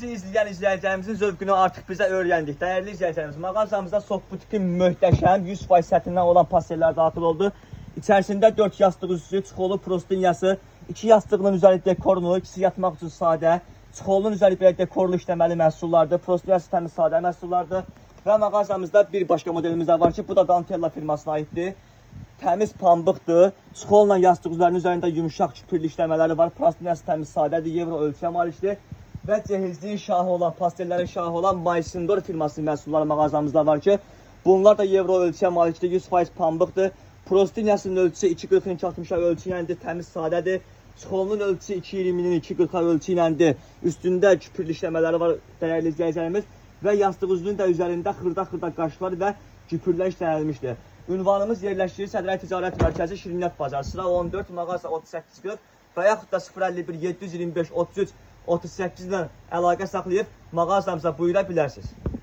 İzləyən izləyicilərimizin zövqünü artıq bizə öyrəndik. Dəyərli izləyicilərimiz, mağazamızda Softbutikin möhtəşəm 100% sətindən olan pastellər daxil oldu. İçərisində 4 yastıq üstü, çuxolu prostinyası, 2 yastığının üzəri dekorlu, ikisi yatmaq üçün sadə, çuxolunun üzəri belə dekorlu işləməli məhsullardır, prostinyası təmiz sadə məhsullardır. Və mağazamızda bir başqa modelimiz də var ki, bu da Dantella firmasına aiddir. Təmiz pambıqdır, çuxolla yastıq üzərində yumuşaq küpürlü işləmələri var, prostinyası təmiz sadədir, Euro ölçüyə malikdir. Və cehizliyin şahı olan, pastellərin şahı olan Maysindor firmasının məhsulları mağazamızda var ki, bunlar da Euro ölçüyə malikdir, 100% pambıqdır. Prostinyasının ölçüsü 2.40'ın 2.60'a ölçü iləndir, təmiz sadədir. Çuxolunun ölçüsü 2.20'nin 2.40'a ölçü iləndir. Üstündə küpürlü işləmələri var dəyərli izləyicilərimiz. Və yastıq üzünün də üzərində xırda qaşlar və küpürlər işlənilmişdir. Ünvanımız yerləşdirir Sədrəy Ticarət Mərkəzi Şirniyyat Bazarı, sıra 14, mağaza 3840 və yaxud da 051 725 33 38 ilə əlaqə saxlayıb mağazamıza buyura bilərsiniz.